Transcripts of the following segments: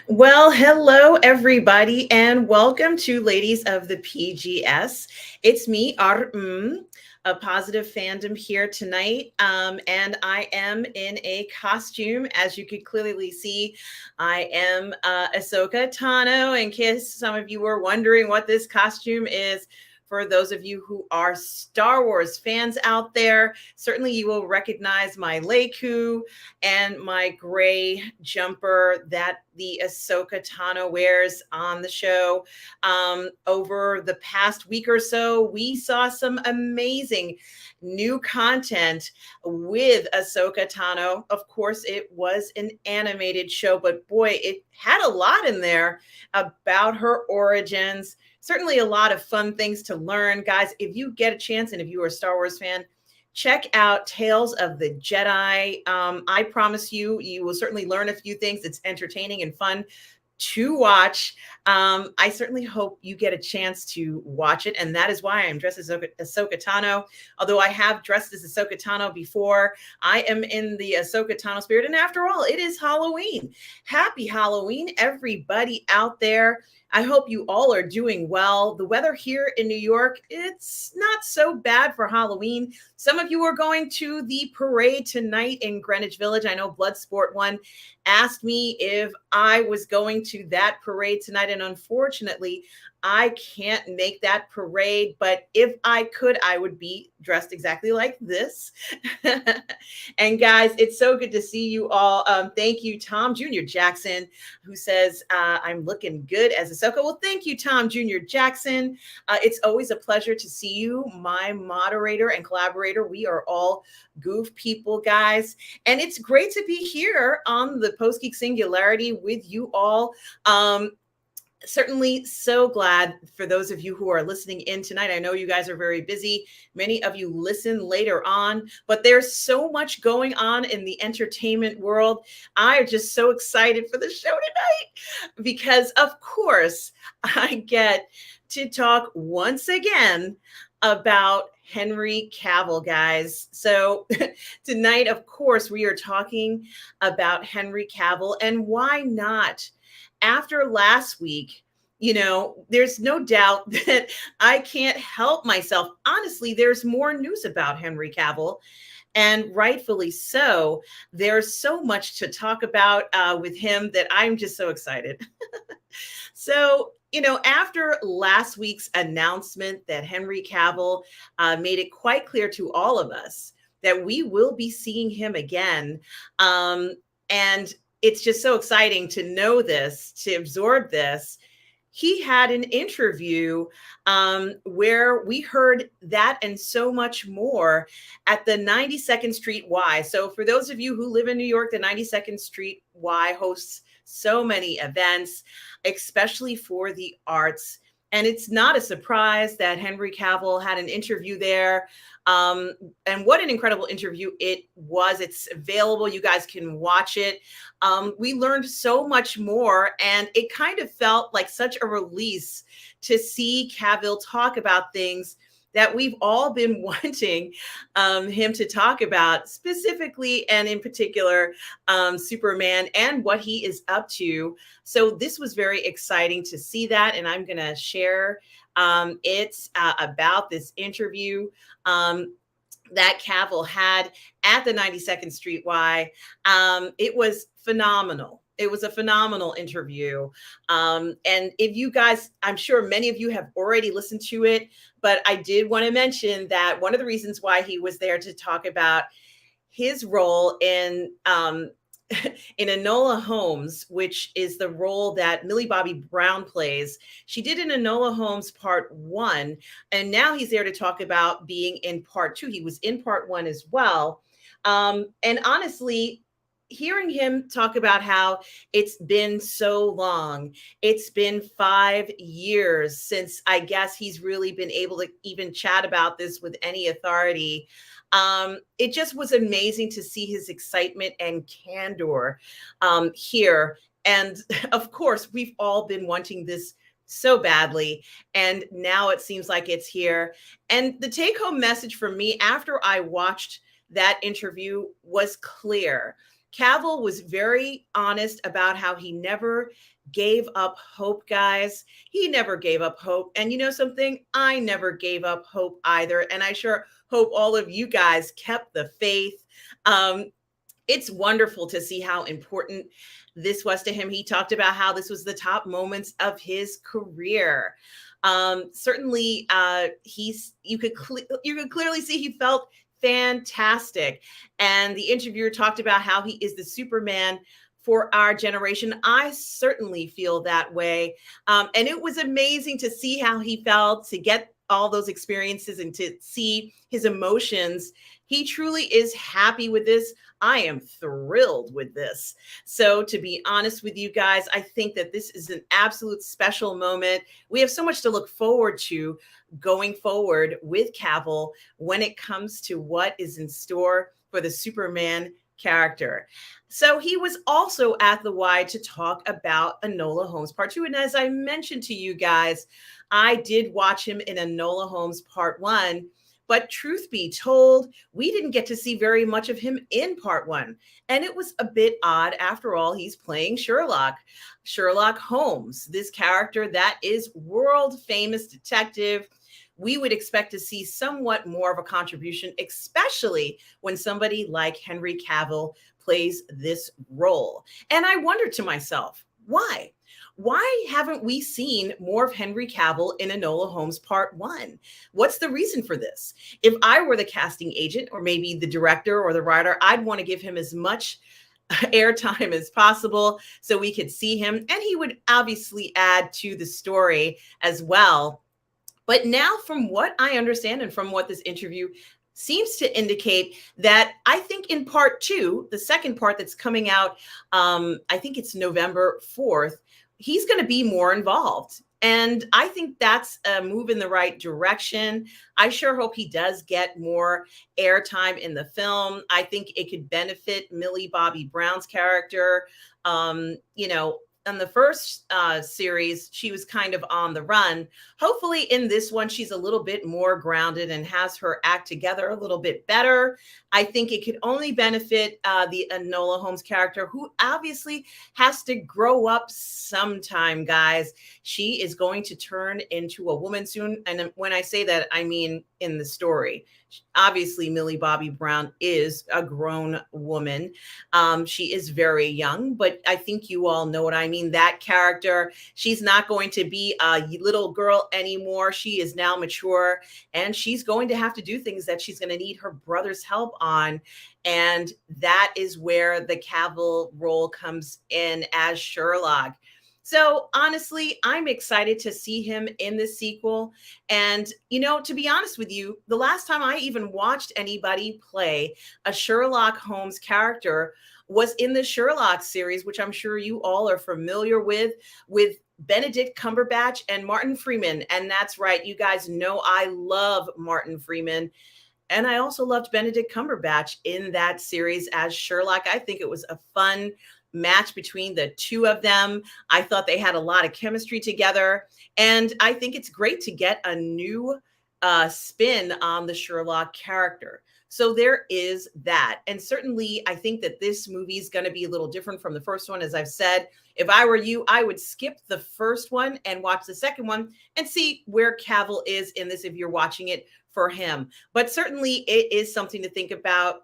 Well, hello, everybody, and welcome to Ladies of the PGS. It's me, a positive fandom here tonight, and I am in a costume. As you could clearly see, I am Ahsoka Tano, in case some of you were wondering what this costume is. For those of you who are Star Wars fans out there, certainly you will recognize my Leiku and my gray jumper that the Ahsoka Tano wears on the show. Over the past week or so, we saw some amazing new content with Ahsoka Tano. Of course, it was an animated show, but boy, it had a lot in there about her origins. Certainly a lot of fun things to learn. Guys, if you get a chance and if you are a Star Wars fan, check out Tales of the Jedi. I promise you, you will certainly learn a few things. It's entertaining and fun to watch. I certainly hope you get a chance to watch it. And that is why I'm dressed as Ahsoka Tano. Although I have dressed as Ahsoka Tano before, I am in the Ahsoka Tano spirit. And after all, it is Halloween. Happy Halloween, everybody out there. I hope you all are doing well. The weather here in New York, it's not so bad for Halloween. Some of you are going to the parade tonight in Greenwich Village. I know Bloodsport One asked me if I was going to that parade tonight, and unfortunately, I can't make that parade, but if I could, I would be dressed exactly like this. And guys, it's so good to see you all. Thank you, Tom Jr. Jackson, who says, I'm looking good as Ahsoka. Well, thank you, Tom Jr. Jackson. It's always a pleasure to see you, my moderator and collaborator. We are all goof people, guys. And it's great to be here on the Post-Geek Singularity with you all. Certainly so glad for those of you who are listening in tonight. I know you guys are very busy. Many of you listen later on, but there's so much going on in the entertainment world. I am just so excited for the show tonight because, of course, I get to talk once again about Henry Cavill, guys. So tonight, of course, we are talking about Henry Cavill, and why not? After last week, there's no doubt that I can't help myself. Honestly, there's more news about Henry Cavill, and rightfully so. There's so much to talk about with him that I'm just so excited. So, after last week's announcement that Henry Cavill made it quite clear to all of us that we will be seeing him again. And it's just so exciting to know this, to absorb this. He had an interview where we heard that and so much more at the 92nd Street Y. So for those of you who live in New York, the 92nd Street Y hosts so many events, especially for the arts. And it's not a surprise that Henry Cavill had an interview there. And what an incredible interview it was. It's available. You guys can watch it. We learned so much more, and it kind of felt like such a release to see Cavill talk about things that we've all been wanting him to talk about, specifically and in particular, Superman and what he is up to. So this was very exciting to see that, and I'm going to share it's about this interview that Cavill had at the 92nd Street Y. It was phenomenal. It was a phenomenal interview. And if you guys, I'm sure many of you have already listened to it, but I did want to mention that one of the reasons why he was there to talk about his role in Enola Holmes, which is the role that Millie Bobby Brown plays. She did in Enola Holmes Part 1, and now he's there to talk about being in Part 2. He was in Part 1 as well. And honestly, hearing him talk about how it's been so long, it's been 5 years since I guess he's really been able to even chat about this with any authority. It just was amazing to see his excitement and candor here. And of course, we've all been wanting this so badly. And now it seems like it's here. And the take home message for me after I watched that interview was clear. Cavill was very honest about how he never gave up hope, guys. He never gave up hope. And you know something? I never gave up hope either. And I sure hope all of you guys kept the faith. Um, it's wonderful to see how important this was to him. He talked about how this was the top moments of his career. Certainly, you could clearly see he felt fantastic. And the interviewer talked about how he is the Superman for our generation. I certainly feel that way. And it was amazing to see how he felt, to get all those experiences and to see his emotions. He truly is happy with this. I am thrilled with this. So to be honest with you guys, I think that this is an absolute special moment. We have so much to look forward to going forward with Cavill when it comes to what is in store for the Superman character. So he was also at the Y to talk about Enola Holmes Part 2. And as I mentioned to you guys, I did watch him in Enola Holmes Part 1. But truth be told, we didn't get to see very much of him in Part 1. And it was a bit odd. After all, he's playing Sherlock Holmes, this character that is world famous detective. We would expect to see somewhat more of a contribution, especially when somebody like Henry Cavill plays this role. And I wondered to myself, why? Why haven't we seen more of Henry Cavill in Enola Holmes Part 1? What's the reason for this? If I were the casting agent or maybe the director or the writer, I'd want to give him as much airtime as possible so we could see him. And he would obviously add to the story as well. But now, from what I understand and from what this interview seems to indicate, that I think in Part 2, the second part that's coming out, I think it's November 4th, he's going to be more involved. And I think that's a move in the right direction. I sure hope he does get more airtime in the film. I think it could benefit Millie Bobby Brown's character. In the first series, she was kind of on the run. Hopefully in this one, she's a little bit more grounded and has her act together a little bit better. I think it could only benefit the Enola Holmes character, who obviously has to grow up sometime, guys. She is going to turn into a woman soon. And when I say that, I mean in the story. Obviously, Millie Bobby Brown is a grown woman. She is very young, but I think you all know what I mean. That character, she's not going to be a little girl anymore. She is now mature, and she's going to have to do things that she's going to need her brother's help on. And that is where the Cavill role comes in as Sherlock. So honestly, I'm excited to see him in the sequel. And, to be honest with you, the last time I even watched anybody play a Sherlock Holmes character was in the Sherlock series, which I'm sure you all are familiar with Benedict Cumberbatch and Martin Freeman. And that's right. You guys know I love Martin Freeman. And I also loved Benedict Cumberbatch in that series as Sherlock. I think it was a fun match between the two of them. I thought they had a lot of chemistry together. And I think it's great to get a new spin on the Sherlock character. So there is that. And certainly, I think that this movie is going to be a little different from the first one. As I've said, if I were you, I would skip the first one and watch the second one and see where Cavill is in this if you're watching it for him. But certainly, it is something to think about.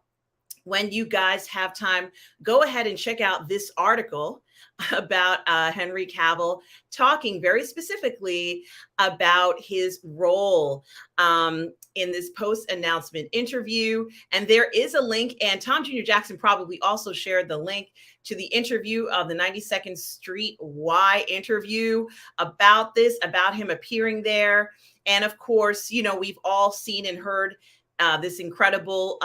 When you guys have time, go ahead and check out this article about Henry Cavill talking very specifically about his role in this post-announcement interview. And there is a link, and Tom Jr. Jackson probably also shared the link to the interview of the 92nd Street Y interview about this, about him appearing there. And of course, we've all seen and heard this incredible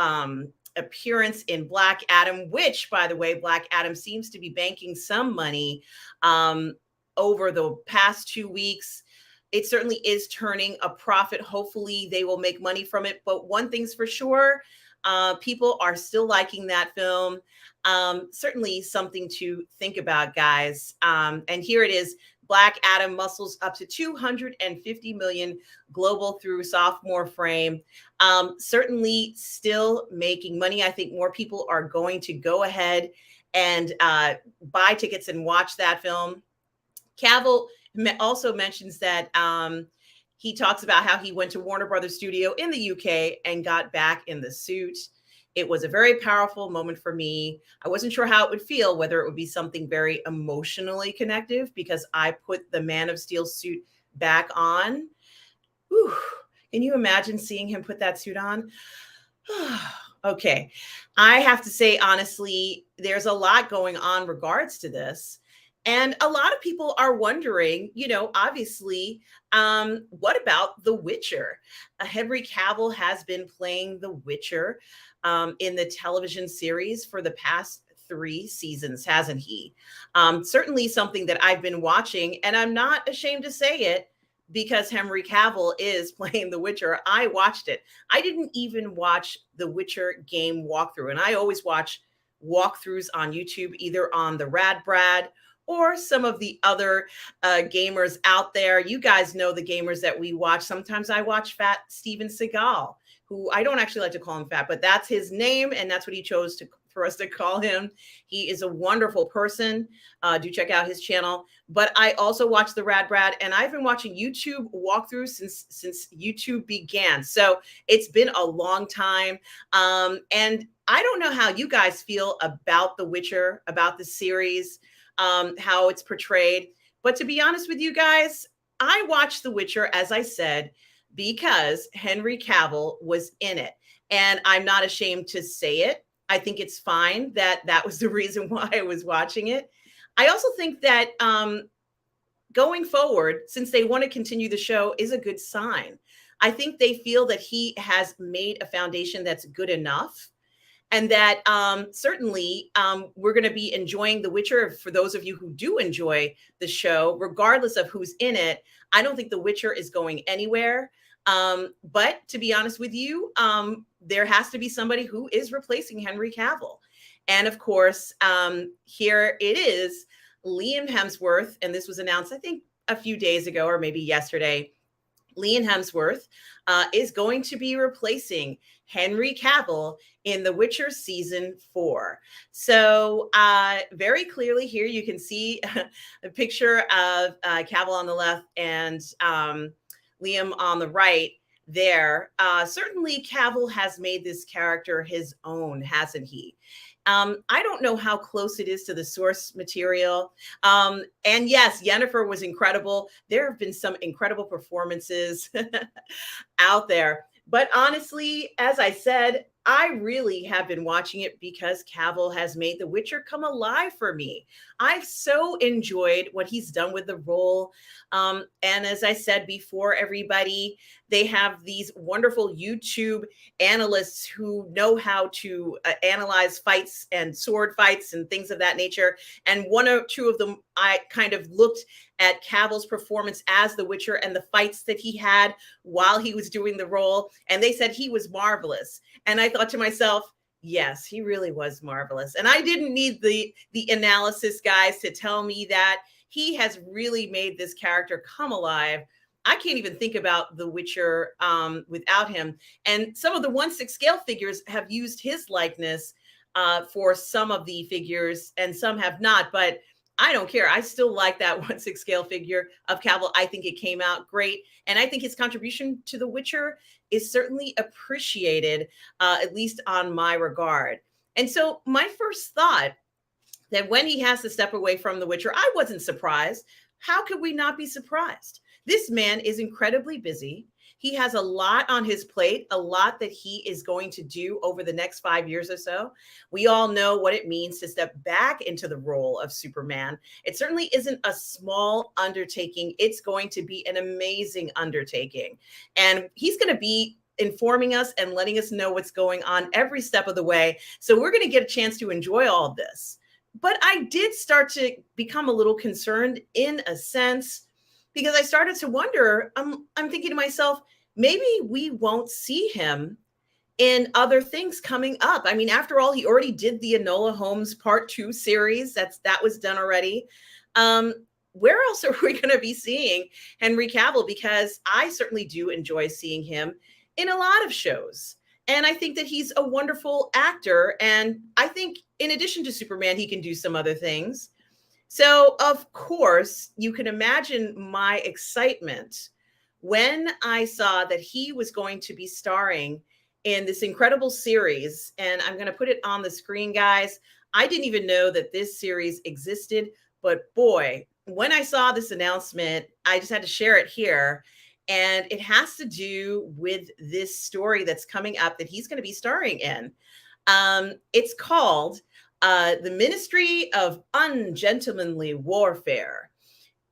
appearance in Black Adam, which, by the way, Black Adam seems to be banking some money over the past 2 weeks. It certainly is turning a profit. Hopefully they will make money from it. But one thing's for sure, people are still liking that film. Certainly something to think about, guys. And here it is. Black Adam muscles up to 250 million global through sophomore frame. Certainly still making money. I think more people are going to go ahead and buy tickets and watch that film. Cavill also mentions that he talks about how he went to Warner Brothers Studio in the UK and got back in the suit. It was a very powerful moment for me. I wasn't sure how it would feel, whether it would be something very emotionally connective, because I put the Man of Steel suit back on. Whew. Can you imagine seeing him put that suit on? Okay. I have to say, honestly, there's a lot going on regards to this. And a lot of people are wondering, obviously, what about The Witcher? Henry Cavill has been playing The Witcher in the television series for the past 3 seasons, hasn't he? Certainly something that I've been watching, and I'm not ashamed to say it, because Henry Cavill is playing The Witcher. I watched it. I didn't even watch the Witcher game walkthrough, and I always watch walkthroughs on YouTube, either on the Rad Brad or some of the other gamers out there. You guys know the gamers that we watch. Sometimes I watch Fat Steven Seagal, who I don't actually like to call him fat, but that's his name, and that's what he chose for us to call him. He is a wonderful person. Do check out his channel. But I also watch the Rad Brad, and I've been watching YouTube walkthroughs since YouTube began. So it's been a long time. And I don't know how you guys feel about The Witcher, about the series, how it's portrayed. But to be honest with you guys, I watched The Witcher, as I said, because Henry Cavill was in it. And I'm not ashamed to say it. I think it's fine that was the reason why I was watching it. I also think that going forward, since they want to continue the show, is a good sign. I think they feel that he has made a foundation that's good enough, and that certainly we're going to be enjoying The Witcher. For those of you who do enjoy the show, regardless of who's in it, I don't think The Witcher is going anywhere. But to be honest with you, there has to be somebody who is replacing Henry Cavill. And of course, here it is, Liam Hemsworth, and this was announced, I think, a few days ago or maybe yesterday. Liam Hemsworth is going to be replacing Henry Cavill in The Witcher season 4. So very clearly here you can see a picture of Cavill on the left and Liam on the right there. Certainly Cavill has made this character his own, hasn't he? I don't know how close it is to the source material. And yes, Yennefer was incredible. There have been some incredible performances out there. But honestly, as I said, I really have been watching it because Cavill has made The Witcher come alive for me. I've so enjoyed what he's done with the role. And as I said before, everybody, they have these wonderful YouTube analysts who know how to analyze fights and sword fights and things of that nature. And one or two of them, I kind of looked at Cavill's performance as The Witcher and the fights that he had while he was doing the role. And they said he was marvelous. And I thought to myself, yes, he really was marvelous. And I didn't need the analysis guys to tell me that. He has really made this character come alive. I can't even think about The Witcher without him. And some of the 1/6 scale figures have used his likeness for some of the figures, and some have not. But I don't care. I still like that 1/6 scale figure of Cavill. I think it came out great. And I think his contribution to The Witcher is certainly appreciated, at least on my regard. And so my first thought that when he has to step away from The Witcher, I wasn't surprised. How could we not be surprised? This man is incredibly busy. He has a lot on his plate, a lot that he is going to do over the next 5 years or so. We all know what it means to step back into the role of Superman. It certainly isn't a small undertaking. It's going to be an amazing undertaking. And he's going to be informing us and letting us know what's going on every step of the way. So we're going to get a chance to enjoy all of this. But I did start to become a little concerned in a sense, because I started to wonder, I'm thinking to myself, maybe we won't see him in other things coming up. I mean, after all, he already did the Enola Holmes Part 2 series. That was done already. Where else are we going to be seeing Henry Cavill? Because I certainly do enjoy seeing him in a lot of shows. And I think that he's a wonderful actor. And I think in addition to Superman, he can do some other things. So, of course, you can imagine my excitement when I saw that he was going to be starring in this incredible series. And I'm going to put it on the screen, guys. I didn't even know that this series existed, but boy, when I saw this announcement, I just had to share it here. And it has to do with this story that's coming up that he's going to be starring in. It's called The Ministry of Ungentlemanly Warfare.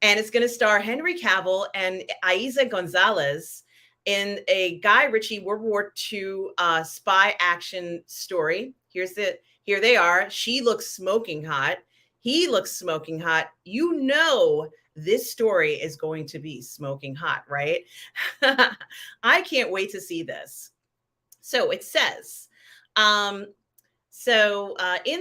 And it's going to star Henry Cavill and Eiza Gonzalez in a Guy Ritchie World War II spy action story. Here they are. She looks smoking hot. He looks smoking hot. You know this story is going to be smoking hot, right? I can't wait to see this. So it says, in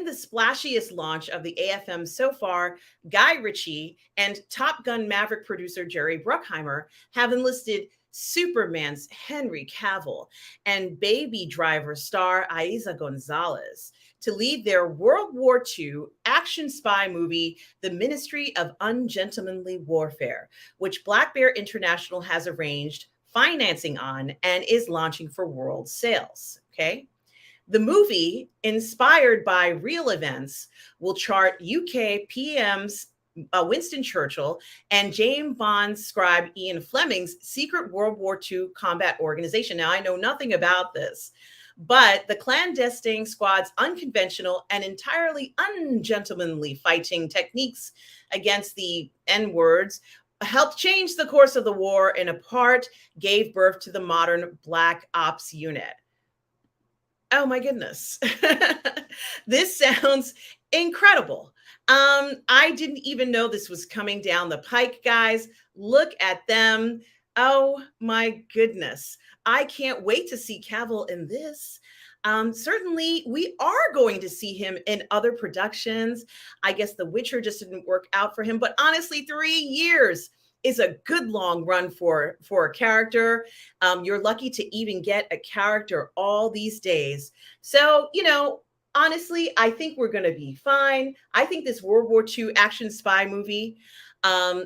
the splashiest launch of the AFM so far, Guy Ritchie and Top Gun Maverick producer Jerry Bruckheimer have enlisted Superman's Henry Cavill and Baby Driver star Eiza Gonzalez to lead their World War II action spy movie, The Ministry of Ungentlemanly Warfare, which Black Bear International has arranged financing on and is launching for world sales. Okay. The movie, inspired by real events, will chart UK PM's Winston Churchill and James Bond scribe Ian Fleming's secret World War II combat organization. Now, I know nothing about this, but the clandestine squad's unconventional and entirely ungentlemanly fighting techniques against the N-words helped change the course of the war and, in part, gave birth to the modern Black Ops unit. Oh my goodness. This sounds incredible. I didn't even know this was coming down the pike, guys. Look at them. Oh my goodness. I can't wait to see Cavill in this. Certainly, we are going to see him in other productions. I guess The Witcher just didn't work out for him, but honestly, 3 years is a good long run for a character. You're lucky to even get a character all these days. So, honestly, I think we're going to be fine. I think this World War II action spy movie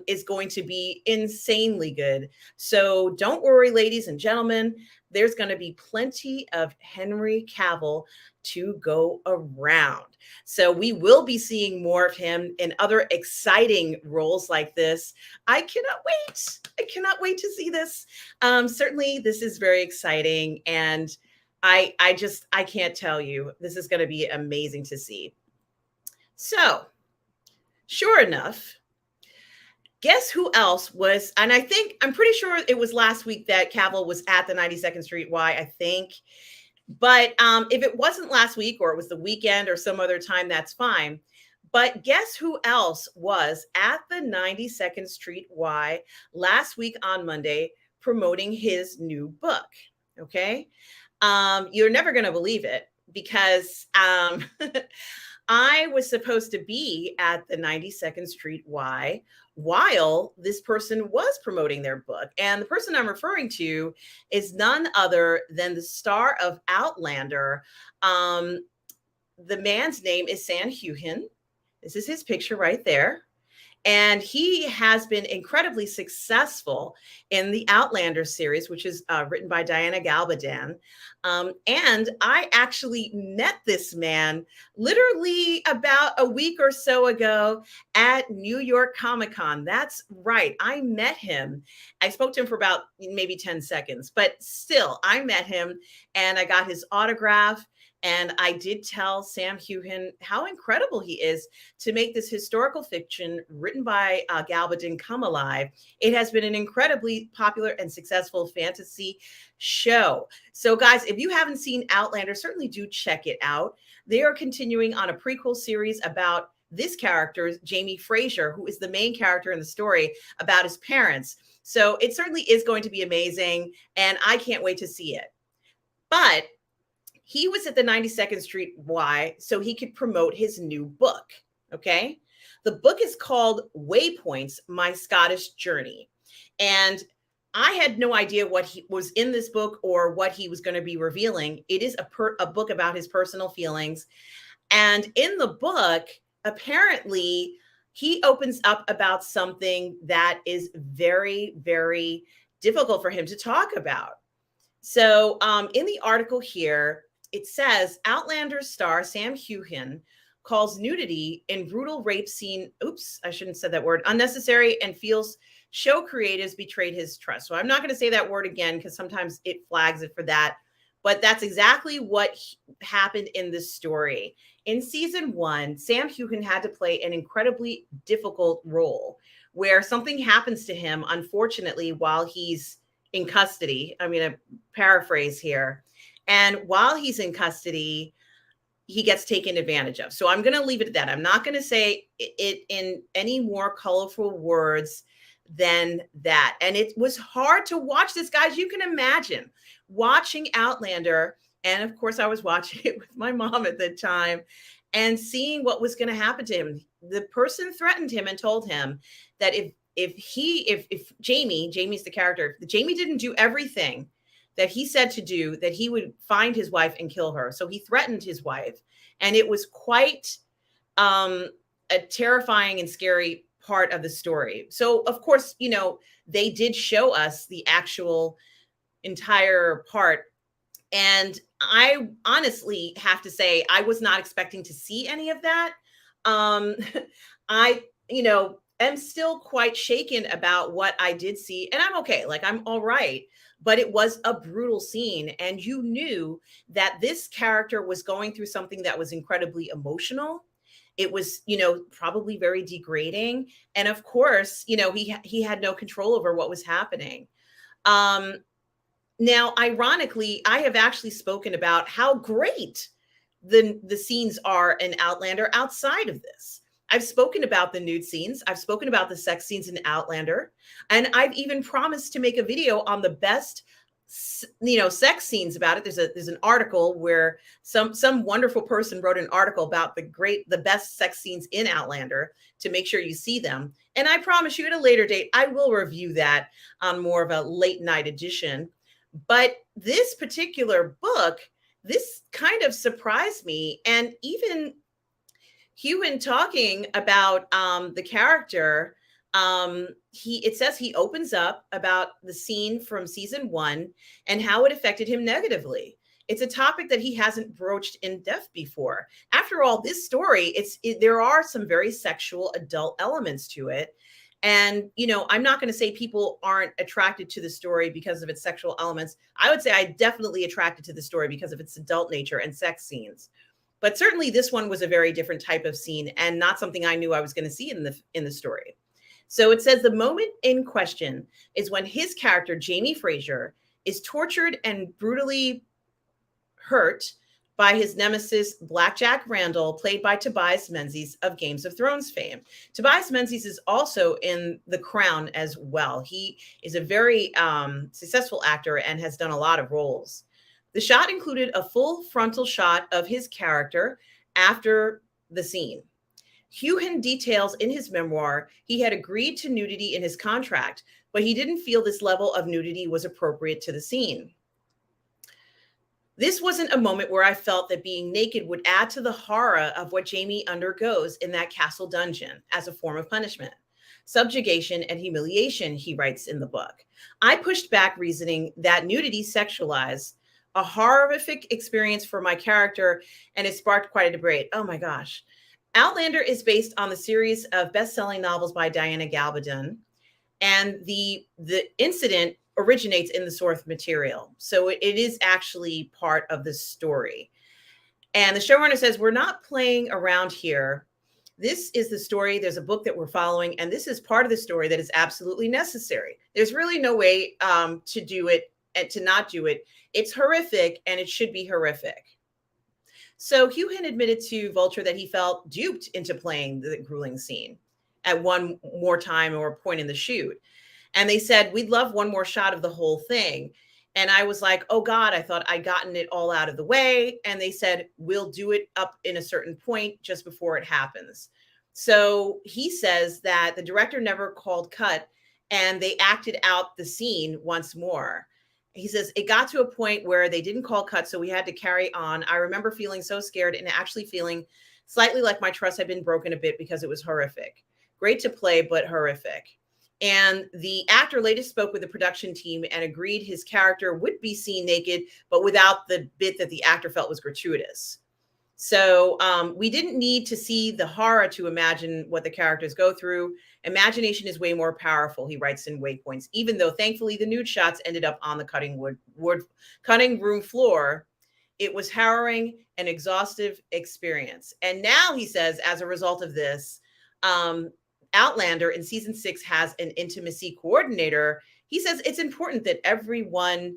is going to be insanely good. So don't worry, ladies and gentlemen. There's going to be plenty of Henry Cavill to go around. So we will be seeing more of him in other exciting roles like this. I cannot wait. I cannot wait to see this. Certainly, this is very exciting. And I can't tell you, this is going to be amazing to see. So, sure enough, guess who else was, and I'm pretty sure it was last week that Cavill was at the 92nd Street Y, I think. But if it wasn't last week or it was the weekend or some other time, that's fine. But guess who else was at the 92nd Street Y last week on Monday promoting his new book? Okay. You're never going to believe it because I was supposed to be at the 92nd Street Y while this person was promoting their book. And the person I'm referring to is none other than the star of Outlander. The man's name is Sam Heughan. This is his picture right there. And he has been incredibly successful in the Outlander series, which is written by Diana Gabaldon. And I actually met this man literally about a week or so ago at New York Comic-Con. That's right. I met him. I spoke to him for about maybe 10 seconds, but still, I met him and I got his autograph. And I did tell Sam Heughan how incredible he is to make this historical fiction written by Gabaldon come alive. It has been an incredibly popular and successful fantasy show. So guys, if you haven't seen Outlander, certainly do check it out. They are continuing on a prequel series about this character, Jamie Fraser, who is the main character in the story about his parents. So it certainly is going to be amazing. And I can't wait to see it. But he was at the 92nd Street Y so he could promote his new book, okay? The book is called Waypoints, My Scottish Journey. And I had no idea what he was in this book or what he was going to be revealing. It is a book about his personal feelings. And in the book, apparently, he opens up about something that is very, very difficult for him to talk about. So in the article here, it says Outlander star Sam Heughan calls nudity in brutal rape scene, oops, I shouldn't have said that word, unnecessary, and feels show creatives betrayed his trust. So I'm not going to say that word again because sometimes it flags it for that. But that's exactly what happened in this story. In season 1, Sam Heughan had to play an incredibly difficult role where something happens to him, unfortunately, while he's in custody. I'm going to paraphrase here. And while he's in custody, he gets taken advantage of. So I'm going to leave it at that. I'm not going to say it in any more colorful words than that. And it was hard to watch this, guys. You can imagine watching Outlander. And of course, I was watching it with my mom at the time and seeing what was going to happen to him. The person threatened him and told him that if Jamie's the character, if Jamie didn't do everything that he said to do, that he would find his wife and kill her. So he threatened his wife. And it was quite a terrifying and scary part of the story. So, of course, you know, they did show us the actual entire part. And I honestly have to say, I was not expecting to see any of that. I, am still quite shaken about what I did see. And I'm okay. Like, I'm all right. But it was a brutal scene. And you knew that this character was going through something that was incredibly emotional. It was, probably very degrading. And of course, he had no control over what was happening. Now, ironically, I have actually spoken about how great the scenes are in Outlander outside of this. I've spoken about the nude scenes. I've spoken about the sex scenes in Outlander. And I've even promised to make a video on the best, sex scenes about it. There's an article where some wonderful person wrote an article about the best sex scenes in Outlander to make sure you see them. And I promise you at a later date, I will review that on more of a late night edition. But this particular book, this kind of surprised me. And even Heughan talking about the character, it says he opens up about the scene from season 1 and how it affected him negatively. It's a topic that he hasn't broached in depth before. After all, this story, there are some very sexual adult elements to it. And, I'm not going to say people aren't attracted to the story because of its sexual elements. I would say I definitely attracted to the story because of its adult nature and sex scenes. But certainly this one was a very different type of scene and not something I knew I was going to see in the story. So it says the moment in question is when his character, Jamie Fraser, is tortured and brutally hurt by his nemesis, Blackjack Randall, played by Tobias Menzies of Games of Thrones fame. Tobias Menzies is also in The Crown as well. He is a very successful actor and has done a lot of roles. The shot included a full frontal shot of his character after the scene. Heughan details in his memoir he had agreed to nudity in his contract, but he didn't feel this level of nudity was appropriate to the scene. This wasn't a moment where I felt that being naked would add to the horror of what Jamie undergoes in that castle dungeon as a form of punishment, subjugation, and humiliation, he writes in the book. I pushed back, reasoning that nudity sexualized a horrific experience for my character, and it sparked quite a debate. Oh my gosh. Outlander is based on the series of best-selling novels by Diana Gabaldon, and the incident originates in the source material. So it is actually part of the story. And the showrunner says, we're not playing around here. This is the story. There's a book that we're following, and this is part of the story that is absolutely necessary. There's really no way to do it and to not do it. It's horrific, and it should be horrific. So Heughan admitted to Vulture that he felt duped into playing the grueling scene at one more time or point in the shoot. And they said, we'd love one more shot of the whole thing. And I was like, oh God, I thought I'd gotten it all out of the way. And they said, we'll do it up in a certain point just before it happens. So he says that the director never called cut and they acted out the scene once more. He says, it got to a point where they didn't call cut, so we had to carry on. I remember feeling so scared and actually feeling slightly like my trust had been broken a bit because it was horrific. Great to play, but horrific. And the actor later spoke with the production team and agreed his character would be seen naked, but without the bit that the actor felt was gratuitous. So we didn't need to see the horror to imagine what the characters go through. Imagination is way more powerful, he writes in Waypoints, even though thankfully the nude shots ended up on the cutting room floor. It was harrowing and exhaustive experience. And now he says, as a result of this, Outlander in season 6 has an intimacy coordinator. He says it's important that everyone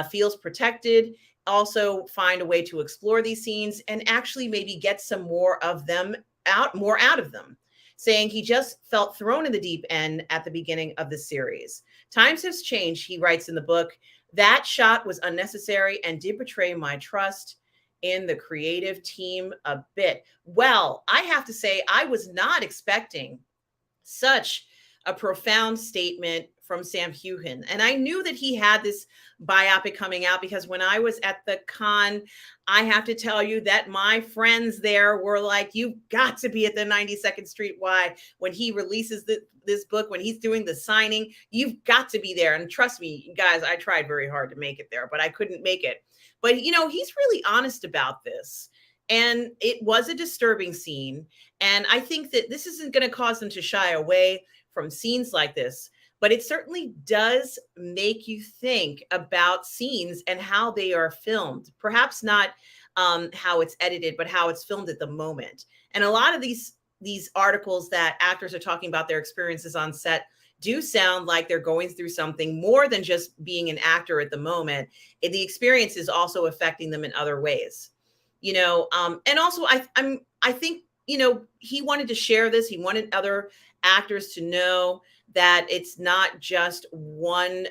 feels protected, also find a way to explore these scenes and actually maybe get some more of them more out of them, saying he just felt thrown in the deep end at the beginning of the series. Times has changed, he writes in the book. That shot was unnecessary and did betray my trust in the creative team a bit. Well, I have to say, I was not expecting such a profound statement from Sam Heughan. And I knew that he had this biopic coming out because when I was at the con, I have to tell you that my friends there were like, you've got to be at the 92nd Street Y when he releases this book, when he's doing the signing, you've got to be there. And trust me, guys, I tried very hard to make it there, but I couldn't make it. But, you know, he's really honest about this. And it was a disturbing scene. And I think that this isn't going to cause them to shy away from scenes like this, but it certainly does make you think about scenes and how they are filmed. Perhaps not how it's edited, but how it's filmed at the moment. And a lot of these articles that actors are talking about their experiences on set do sound like they're going through something more than just being an actor at the moment. And the experience is also affecting them in other ways. You know, and also I think, you know, he wanted to share this. He wanted other actors to know that it's not just one,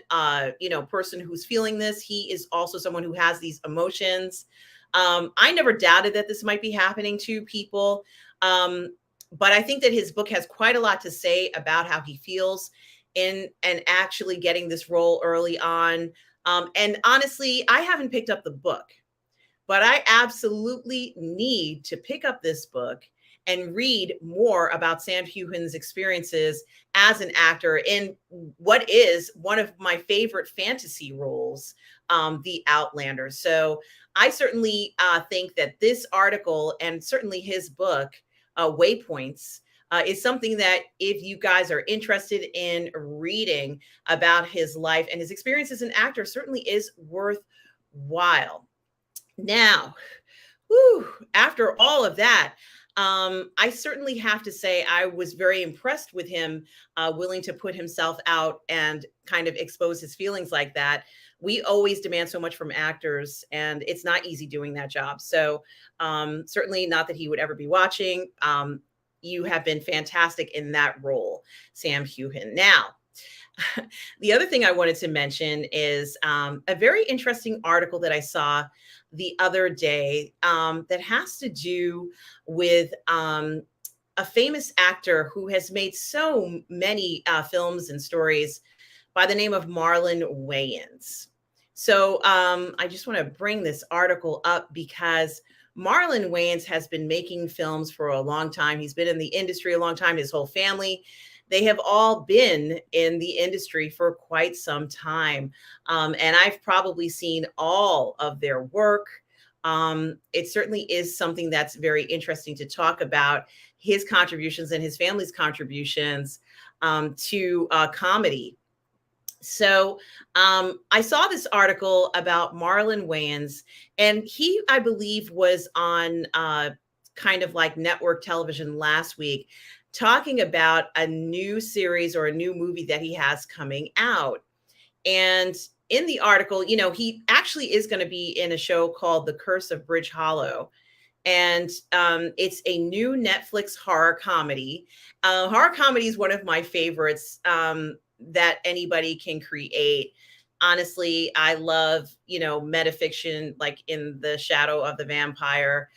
you know, person who's feeling this. He is also someone who has these emotions. I never doubted that this might be happening to people. But I think that his book has quite a lot to say about how he feels in and actually getting this role early on. And honestly, I haven't picked up the book, but I absolutely need to pick up this book and read more about Sam Heughan's experiences as an actor in what is one of my favorite fantasy roles, The Outlander. So I certainly think that this article and certainly his book, Waypoints, is something that if you guys are interested in reading about his life and his experience as an actor, certainly is worthwhile. Now, after all of that, I certainly have to say I was very impressed with him willing to put himself out and kind of expose his feelings like that. We always demand so much from actors, and it's not easy doing that job. So certainly not that he would ever be watching. You have been fantastic in that role, Sam Heughan. Now, the other thing I wanted to mention is a very interesting article that I saw the other day that has to do with a famous actor who has made so many films and stories by the name of Marlon Wayans. So I just want to bring this article up because Marlon Wayans has been making films for a long time. He's been in the industry a long time, his whole family. They have all been in the industry for quite some time. And I've probably seen all of their work. It certainly is something that's very interesting to talk about, his contributions and his family's contributions to comedy. So I saw this article about Marlon Wayans, and he, I believe, was on kind of like network television last week, talking about a new series or a new movie that he has coming out. And in the article, you know, he actually is going to be in a show called The Curse of Bridge Hollow. And it's a new Netflix horror comedy. Horror comedy is one of my favorites that anybody can create. Honestly, I love, you know, metafiction, like In the Shadow of the Vampire.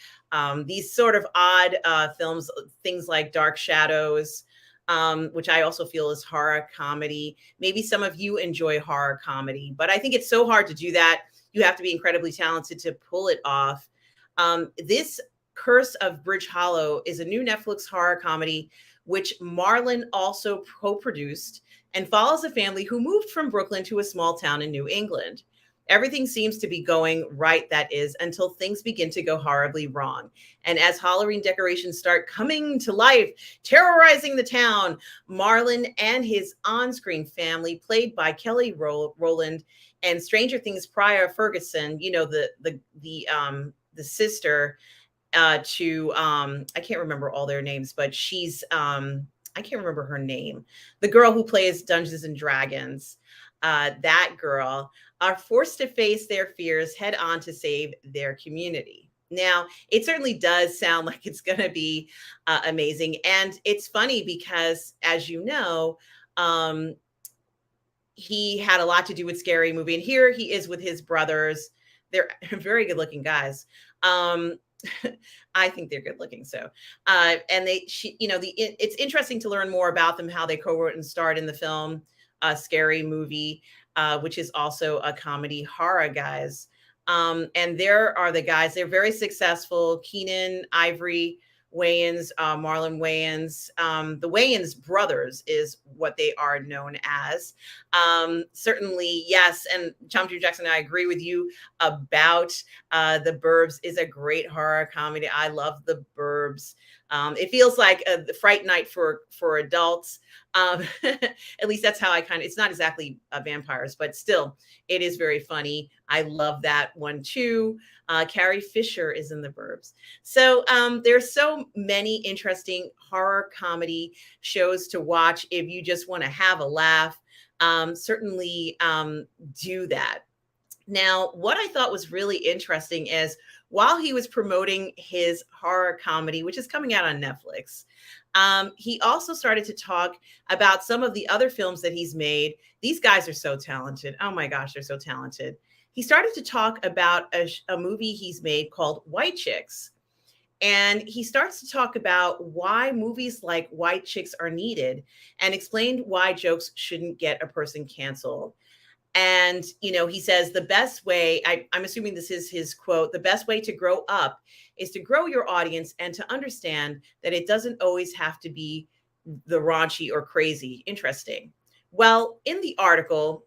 These sort of odd films, things like Dark Shadows, which I also feel is horror comedy. Maybe some of you enjoy horror comedy, but I think it's so hard to do that. You have to be incredibly talented to pull it off. This Curse of Bridge Hollow is a new Netflix horror comedy, which Marlon also co-produced, and follows a family who moved from Brooklyn to a small town in New England. Everything seems to be going right, that is, until things begin to go horribly wrong. And as Halloween decorations start coming to life, terrorizing the town, Marlon and his on-screen family, played by Kelly Rowland and Stranger Things Priya Ferguson, you know, the sister to I can't remember all their names, but she's I can't remember her name. The girl who plays Dungeons and Dragons, that girl, are forced to face their fears head on to save their community. Now, it certainly does sound like it's going to be amazing. And it's funny because, as you know, he had a lot to do with Scary Movie. And here he is with his brothers. They're very good looking guys. I think they're good looking. So, and it's interesting to learn more about them, how they co-wrote and starred in the film, Scary Movie, which is also a comedy horror, guys. And there are the guys, they're very successful. Keenan Ivory Wayans, Marlon Wayans, the Wayans brothers is what they are known as. Certainly, yes. And Chomju Jackson, I agree with you about The Burbs is a great horror comedy. I love The Burbs. It feels like the Fright Night for adults. At least that's how I it's not exactly vampires, but still, it is very funny. I love that one too. Carrie Fisher is in The Burbs. So there's so many interesting horror comedy shows to watch if you just want to have a laugh. Certainly do that. Now, what I thought was really interesting is while he was promoting his horror comedy, which is coming out on Netflix, he also started to talk about some of the other films that he's made. These guys are so talented. Oh my gosh, they're so talented. He started to talk about a movie he's made called White Chicks. And he starts to talk about why movies like White Chicks are needed and explained why jokes shouldn't get a person canceled. And, he says the best way, I'm assuming this is his quote, the best way to grow up is to grow your audience and to understand that it doesn't always have to be the raunchy or crazy. Interesting. Well, in the article,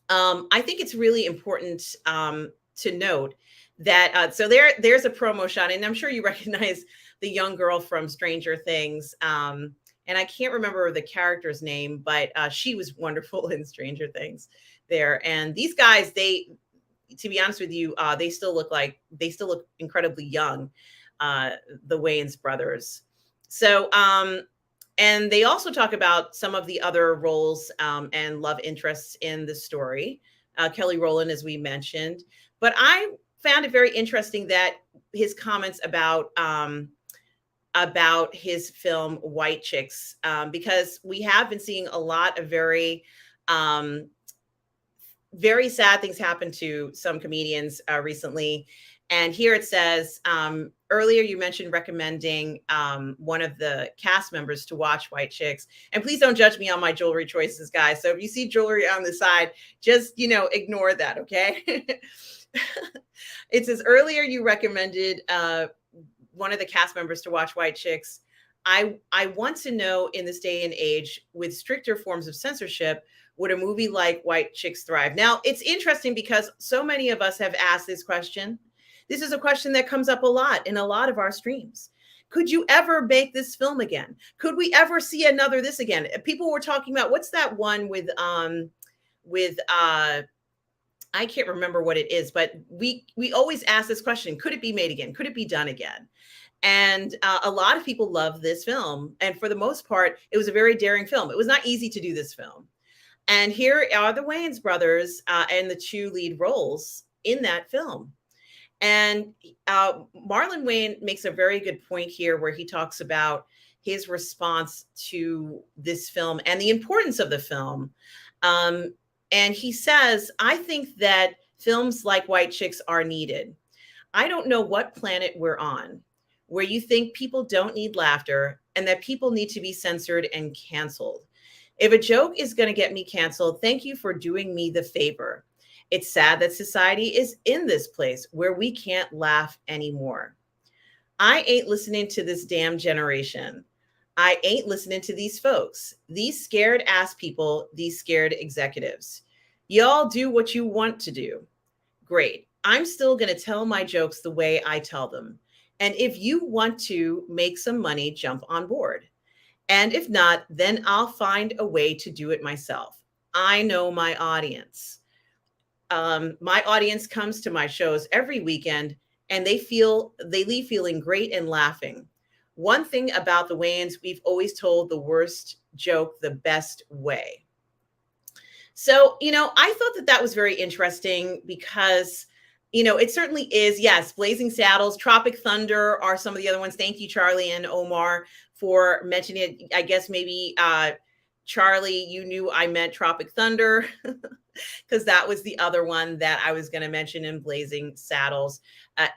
I think it's really important to note that, so there's a promo shot, and I'm sure you recognize the young girl from Stranger Things. And I can't remember the character's name, but she was wonderful in Stranger Things there. And these guys, to be honest with you, they still look incredibly young, the Wayans brothers. So, and they also talk about some of the other roles and love interests in the story. Kelly Rowland, as we mentioned, but I found it very interesting that his comments about his film White Chicks, because we have been seeing a lot of very sad things happen to some comedians recently. And here it says, earlier you mentioned recommending one of the cast members to watch White Chicks. And please don't judge me on my jewelry choices, guys. So if you see jewelry on the side, just, ignore that, okay? It says, earlier you recommended one of the cast members to watch White Chicks. I want to know, in this day and age with stricter forms of censorship, would a movie like White Chicks thrive? Now, it's interesting because so many of us have asked this question. This is a question that comes up a lot in a lot of our streams. Could you ever make this film again? Could we ever see another this again? People were talking about, what's that one with I can't remember what it is, but we always ask this question: could it be made again? Could it be done again? And a lot of people love this film, and for the most part, it was a very daring film. It was not easy to do this film. And here are the Wayans brothers and the two lead roles in that film. And Marlon Wayans makes a very good point here where he talks about his response to this film and the importance of the film. And he says, I think that films like White Chicks are needed. I don't know what planet we're on. where you think people don't need laughter and that people need to be censored and canceled. If a joke is going to get me canceled, thank you for doing me the favor. It's sad that society is in this place where we can't laugh anymore. I ain't listening to this damn generation. I ain't listening to these folks, these scared ass people, these scared executives. Y'all do what you want to do. Great. I'm still going to tell my jokes the way I tell them. And if you want to make some money, jump on board. And if not, then I'll find a way to do it myself. I know my audience. My audience comes to my shows every weekend and they leave feeling great and laughing. One thing about the Wayans, we've always told the worst joke the best way. So, I thought that was very interesting because, it certainly is. Yes, Blazing Saddles, Tropic Thunder are some of the other ones. Thank you, Charlie and Omar, for mentioning it. I guess maybe Charlie, you knew I meant Tropic Thunder because that was the other one that I was going to mention in Blazing Saddles.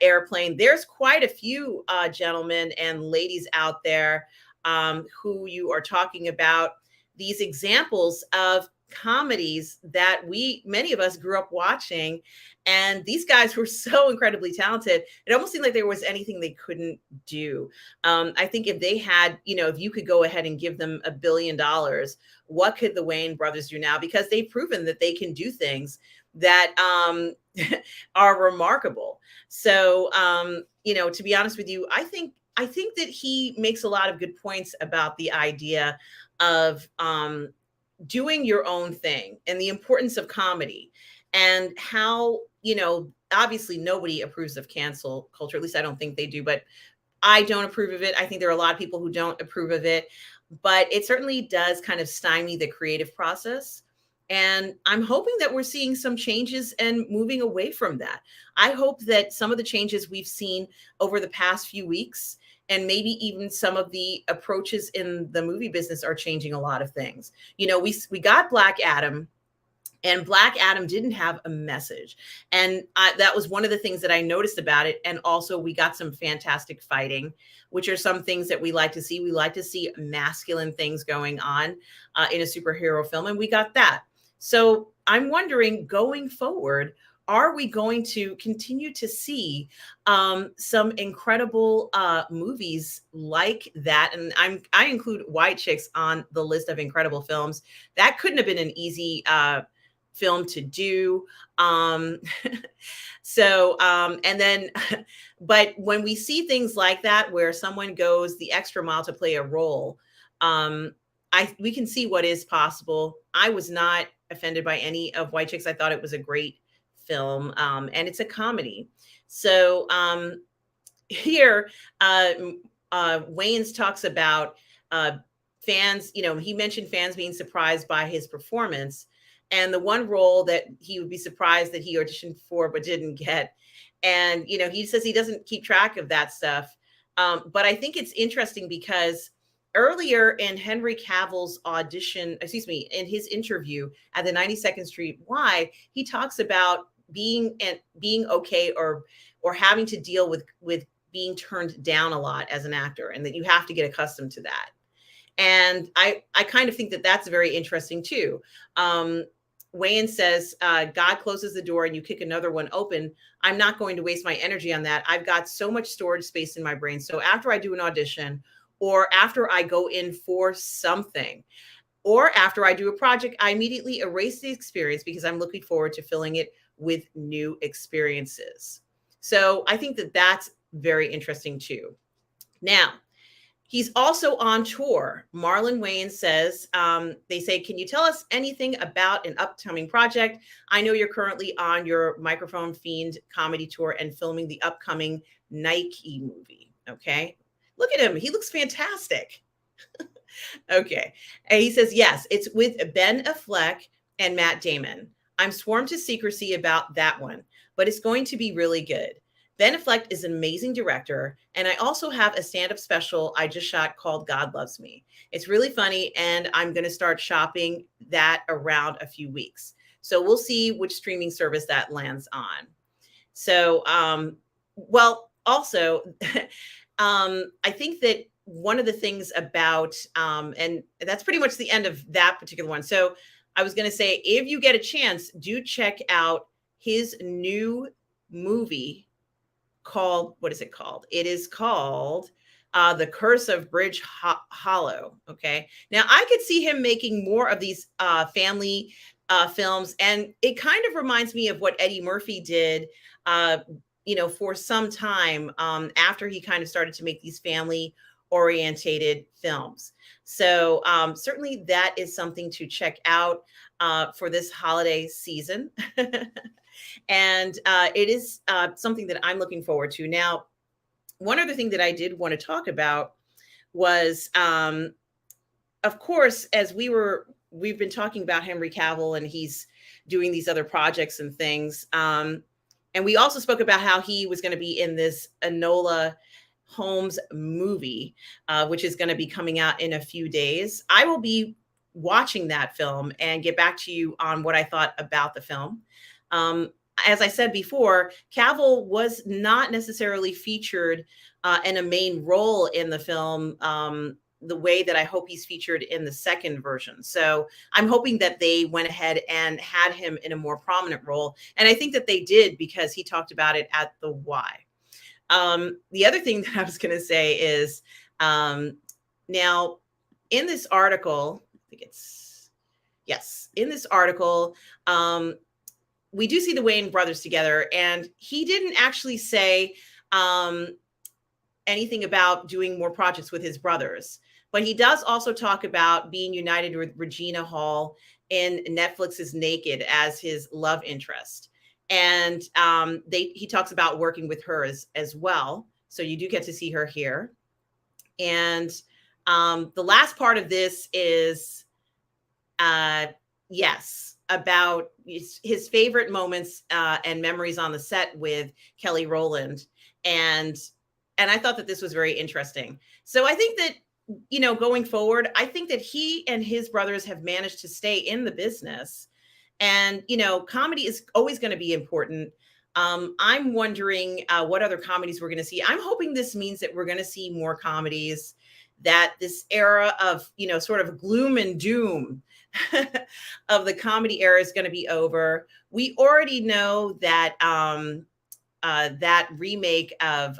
Airplane. There's quite a few gentlemen and ladies out there who you are talking about these examples of comedies that many of us grew up watching, and these guys were so incredibly talented. It almost seemed like there was anything they couldn't do. I think if they had, if you could go ahead and give them $1 billion, what could the Wayans brothers do now? Because they've proven that they can do things that are remarkable. So, to be honest with you, I think that he makes a lot of good points about the idea of doing your own thing and the importance of comedy and how, obviously nobody approves of cancel culture. At least I don't think they do, but I don't approve of it. I think there are a lot of people who don't approve of it, but it certainly does kind of stymie the creative process. And I'm hoping that we're seeing some changes and moving away from that. I hope that some of the changes we've seen over the past few weeks, and maybe even some of the approaches in the movie business, are changing a lot of things. We got Black Adam, and Black Adam didn't have a message. And that was one of the things that I noticed about it. And also we got some fantastic fighting, which are some things that we like to see. We like to see masculine things going on in a superhero film. And we got that. So I'm wondering, going forward, are we going to continue to see some incredible movies like that? And I include White Chicks on the list of incredible films. That couldn't have been an easy film to do. And then, but when we see things like that, where someone goes the extra mile to play a role, we can see what is possible. I was not offended by any of White Chicks. I thought it was a great film, and it's a comedy. So here, Wayans talks about fans. He mentioned fans being surprised by his performance, and the one role that he would be surprised that he auditioned for but didn't get. And he says he doesn't keep track of that stuff. But I think it's interesting because earlier in Henry Cavill's in his interview at the 92nd Street Y, he talks about being okay or having to deal with being turned down a lot as an actor, and that you have to get accustomed to that. And I kind of think that that's very interesting too. Wayans says, God closes the door and you kick another one open. I'm not going to waste my energy on that. I've got so much storage space in my brain. So after I do an audition, or after I go in for something, or after I do a project, I immediately erase the experience because I'm looking forward to filling it with new experiences. So I think that that's very interesting too. Now, he's also on tour. Marlon Wayans says, they say, can you tell us anything about an upcoming project? I know you're currently on your Microphone Fiend comedy tour and filming the upcoming Nike movie. Okay. Look at him. He looks fantastic. Okay. And he says, yes, it's with Ben Affleck and Matt Damon. I'm sworn to secrecy about that one, but it's going to be really good. Ben Affleck is an amazing director, and I also have a stand-up special I just shot called God Loves Me. It's really funny, and I'm going to start shopping that around a few weeks. So we'll see which streaming service that lands on. So, also, I think that one of the things about, and that's pretty much the end of that particular one. So I was going to say, if you get a chance, do check out his new movie called, what is it called? It is called The Curse of Bridge Hollow. Okay. Now I could see him making more of these family films. And it kind of reminds me of what Eddie Murphy did, for some time after he kind of started to make these family orientated films. So certainly that is something to check out for this holiday season. And it is something that I'm looking forward to. Now, one other thing that I did want to talk about was, of course, as we've been talking about Henry Cavill, and he's doing these other projects and things. And we also spoke about how he was going to be in this Enola Holmes movie, which is going to be coming out in a few days. I will be watching that film and get back to you on what I thought about the film. As I said before, Cavill was not necessarily featured in a main role in the film the way that I hope he's featured in the second version. So I'm hoping that they went ahead and had him in a more prominent role. And I think that they did, because he talked about it at the Y. The other thing that I was going to say is, now in this article, I think it's, yes, in this article, we do see the Wayans brothers together, and he didn't actually say anything about doing more projects with his brothers, but he does also talk about being united with Regina Hall in Netflix's Naked as his love interest. And he talks about working with her as well. So you do get to see her here. And the last part of this is, yes, about his favorite moments and memories on the set with Kelly Rowland. And I thought that this was very interesting. So I think that, going forward, I think that he and his brothers have managed to stay in the business. And, comedy is always going to be important. I'm wondering what other comedies we're going to see. I'm hoping this means that we're going to see more comedies, that this era of, sort of gloom and doom of the comedy era is going to be over. We already know that that remake of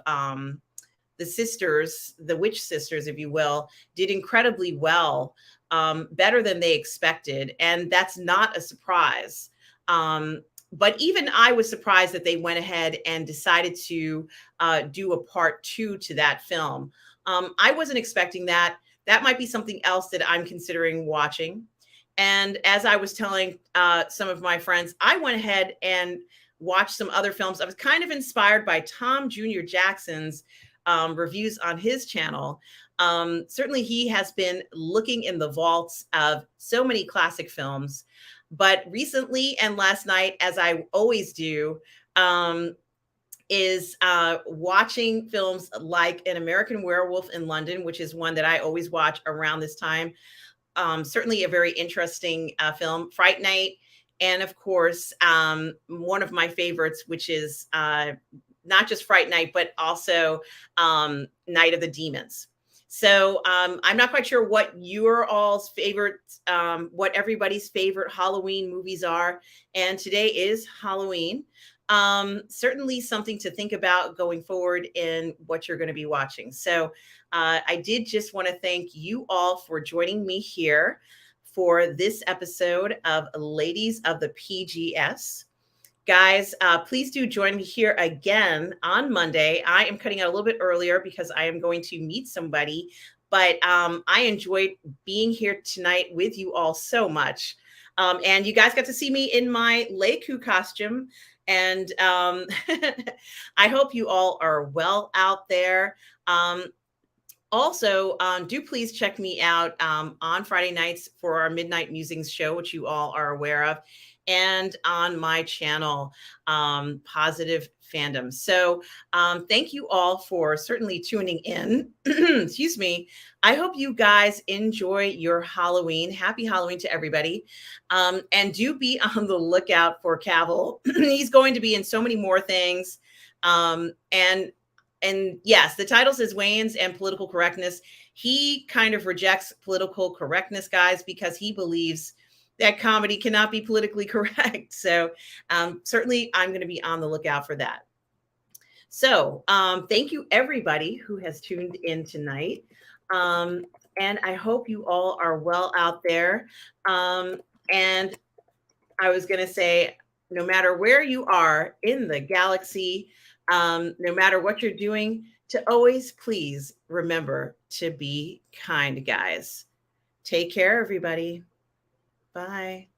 the sisters, the witch sisters, if you will, did incredibly well, better than they expected. And that's not a surprise. But even I was surprised that they went ahead and decided to do a part 2 to that film. I wasn't expecting that. That might be something else that I'm considering watching. And as I was telling some of my friends, I went ahead and watched some other films. I was kind of inspired by Tom Jr. Jackson's reviews on his channel. Certainly he has been looking in the vaults of so many classic films, but recently and last night, as I always do, is watching films like An American Werewolf in London, which is one that I always watch around this time. Certainly a very interesting film, Fright Night, and of course, one of my favorites, which is not just Fright Night, but also Night of the Demons. So I'm not quite sure what your all's favorite, what everybody's favorite Halloween movies are. And today is Halloween. Certainly something to think about going forward in what you're going to be watching. So I did just want to thank you all for joining me here for this episode of Ladies of the PGS. Guys, please do join me here again on Monday. I am cutting out a little bit earlier because I am going to meet somebody, but I enjoyed being here tonight with you all so much. And you guys got to see me in my Leiku costume. And I hope you all are well out there. Also, do please check me out on Friday nights for our Midnight Musings show, which you all are aware of, and on my channel, Positive Fandom. So thank you all for certainly tuning in. Excuse me. I hope you guys enjoy your Halloween. Happy Halloween to everybody. And do be on the lookout for Cavill. He's going to be in so many more things. And and yes, the title says Wayans and political correctness. He kind of rejects political correctness, guys, because he believes that comedy cannot be politically correct. So certainly I'm going to be on the lookout for that. So thank you, everybody who has tuned in tonight. And I hope you all are well out there. And I was going to say, no matter where you are in the galaxy, no matter what you're doing, to always please remember to be kind, guys. Take care, everybody. Bye.